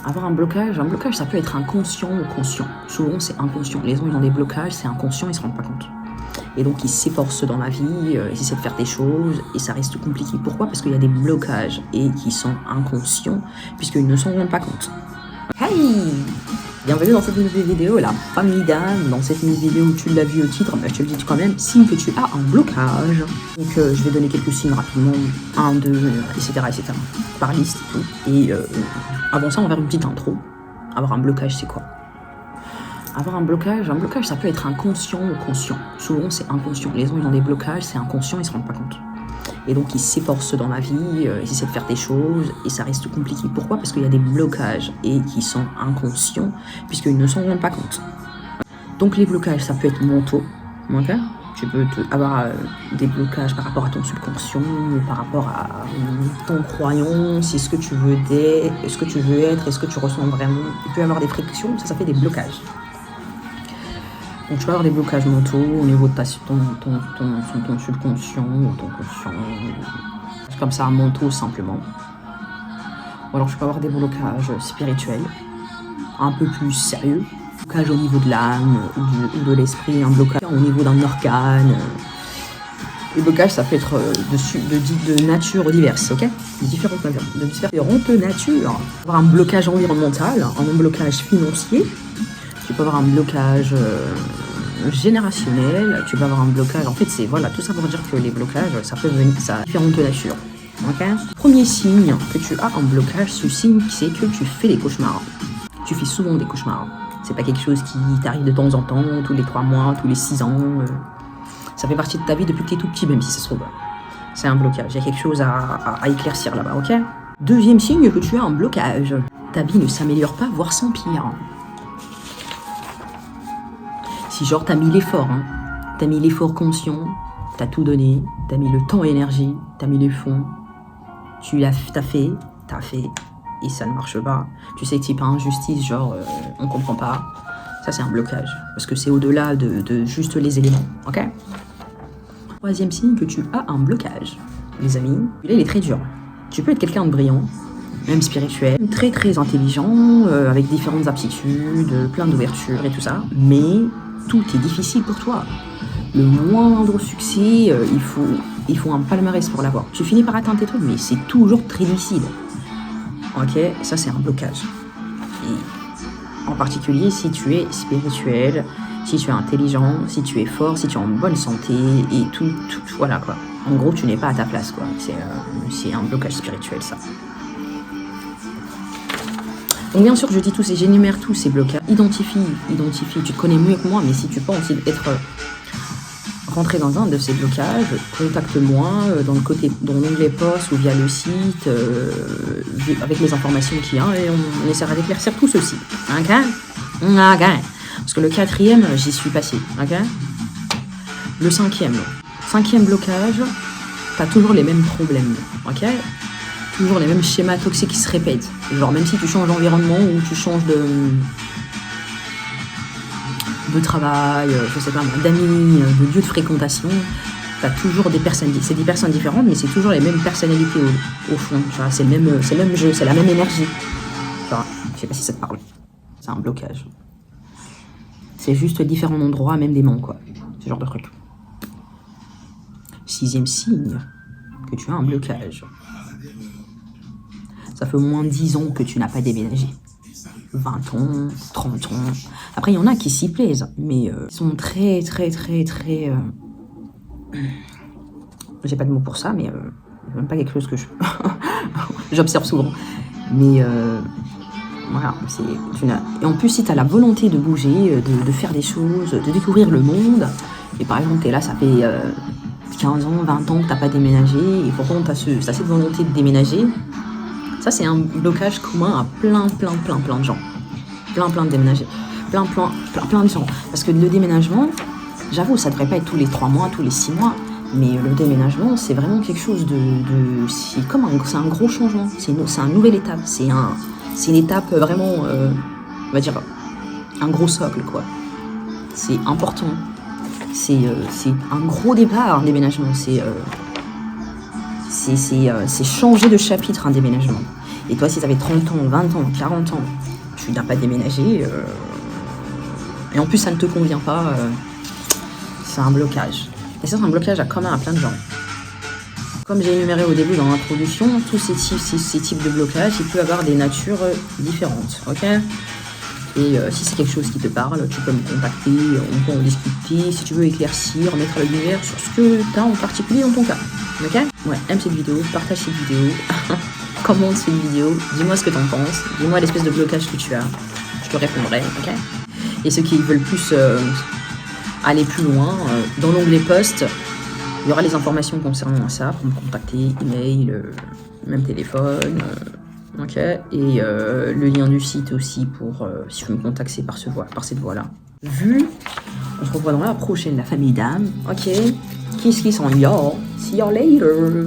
Avoir un blocage, ça peut être inconscient ou conscient. Souvent, c'est inconscient. Les gens, ils ont des blocages, c'est inconscient, ils se rendent pas compte. Et donc, ils s'efforcent dans la vie, ils essaient de faire des choses, et ça reste compliqué. Pourquoi? Parce qu'il y a des blocages, et qui sont inconscients, puisqu'ils ne s'en rendent pas compte. Hey! Bienvenue dans cette nouvelle vidéo, la famille d'âme. Dans cette nouvelle vidéo, tu l'as vu au titre, mais je te le dis quand même, signe que tu as un blocage. Donc je vais donner quelques signes rapidement, 1, 2, etc., par liste et tout. Et avant ça, on va faire une petite intro. Avoir un blocage, c'est quoi? Avoir un blocage, ça peut être inconscient ou conscient. Souvent, c'est inconscient. Les gens, ils ont des blocages, c'est inconscient, ils se rendent pas compte. Et donc, ils s'efforcent dans la vie, ils essaient de faire des choses, et ça reste compliqué. Pourquoi? Parce qu'il y a des blocages, et qui sont inconscients, puisqu'ils ne s'en rendent pas compte. Donc, les blocages, ça peut être mentaux, ok? Tu peux avoir des blocages par rapport à ton subconscient, par rapport à ton croyance, ce que tu veux être, ce que tu ressens vraiment. Il peut y avoir des frictions, ça fait des blocages. Donc tu peux avoir des blocages mentaux au niveau de ton subconscient ou ton conscient, comme ça, mentaux simplement. Ou alors tu peux avoir des blocages spirituels, un peu plus sérieux. Un blocage au niveau de l'âme ou de l'esprit, un blocage au niveau d'un organe. Les blocages, ça peut être de nature diverse, ok? De différentes natures. Avoir un blocage environnemental, un blocage financier. Tu peux avoir un blocage générationnel, tu peux avoir un blocage, en fait c'est voilà, tout ça pour dire que les blocages, ça peut venir, ça a différentes natures. Okay. Premier signe que tu as un blocage, ce signe c'est que tu fais des cauchemars. Tu fais souvent des cauchemars. C'est pas quelque chose qui t'arrive de temps en temps, tous les 3 mois, tous les 6 ans. Ça fait partie de ta vie depuis que t'es tout petit, même si ça se trouve. C'est un blocage, il y a quelque chose à éclaircir là-bas, ok? Deuxième signe que tu as un blocage. Ta vie ne s'améliore pas, voire s'empire. Si genre t'as mis l'effort, hein, t'as mis l'effort conscient, t'as tout donné, t'as mis le temps et l'énergie, t'as mis les fonds, t'as fait, et ça ne marche pas. Tu sais que c'est pas injustice, genre on comprend pas. Ça c'est un blocage, parce que c'est au-delà de juste les éléments, ok? Troisième signe que tu as un blocage, les amis, il est très dur. Tu peux être quelqu'un de brillant, même spirituel, très très intelligent, avec différentes aptitudes, plein d'ouverture et tout ça, mais tout est difficile pour toi. Le moindre succès, il faut un palmarès pour l'avoir. Tu finis par atteindre tes trucs, mais c'est toujours très difficile. Ok, ça c'est un blocage. Et en particulier si tu es spirituel, si tu es intelligent, si tu es fort, si tu es en bonne santé et tout voilà quoi. En gros, tu n'es pas à ta place quoi. C'est un blocage spirituel ça. Donc bien sûr, je dis tous et j'énumère tous ces blocages. Identifie, tu te connais mieux que moi, mais si tu penses être rentré dans un de ces blocages, contacte-moi dans l'onglet post ou via le site, avec les informations qu'il y a, et on essaiera d'éclaircir tout ceci. Ok? Parce que le 4e, j'y suis passé. Ok? Le 5e blocage, t'as toujours les mêmes problèmes. Ok? Toujours les mêmes schémas toxiques qui se répètent. Genre même si tu changes d'environnement ou tu changes de travail, je sais pas, d'amis, de lieu de fréquentation, t'as toujours des personnes, c'est des personnes différentes, mais c'est toujours les mêmes personnalités au fond. Tu vois, c'est le même jeu, c'est la même énergie. Tu vois, je sais pas si ça te parle. C'est un blocage. C'est juste différents endroits, même des noms, quoi. Ce genre de truc. 6e signe que tu as un blocage. Ça fait au moins 10 ans que tu n'as pas déménagé. 20 ans, 30 ans. Après, il y en a qui s'y plaisent, mais ils sont très... J'ai pas de mots pour ça, mais même pas quelque chose que j'observe souvent. Mais voilà, et en plus, si tu as la volonté de bouger, de faire des choses, de découvrir le monde, et par exemple, t'es là, ça fait 15 ans, 20 ans que t'as pas déménagé, et pourtant t'as cette volonté de déménager. Ça, c'est un blocage commun à plein de gens. Plein de déménagés. Plein de gens. Parce que le déménagement, j'avoue, ça devrait pas être tous les 3 mois, tous les 6 mois. Mais le déménagement, c'est vraiment quelque chose c'est un gros changement. C'est une nouvelle étape. C'est une étape vraiment, on va dire, un gros socle, quoi. C'est important. C'est un gros départ, un déménagement. C'est changer de chapitre, un déménagement. Et toi, si tu avais 30 ans, 20 ans, 40 ans, tu n'as pas déménagé, et en plus ça ne te convient pas, c'est un blocage. Et ça, c'est un blocage commun à plein de gens. Comme j'ai énuméré au début dans l'introduction, tous ces types de blocages, il peut avoir des natures différentes, ok? Et si c'est quelque chose qui te parle, tu peux me contacter, on peut en discuter. Si tu veux éclaircir, mettre la lumière sur ce que tu as en particulier dans ton cas, ok? Ouais, aime cette vidéo, partage cette vidéo, commente cette vidéo, dis-moi ce que t'en penses, dis-moi l'espèce de blocage que tu as, je te répondrai, ok? Et ceux qui veulent plus aller plus loin, dans l'onglet post, il y aura les informations concernant ça pour me contacter, email, même téléphone, ok. Et le lien du site aussi pour si je veux me contacter par cette voie-là. On se revoit dans la prochaine, la famille d'âme, ok. Kiss kiss on y'all, see y'all later.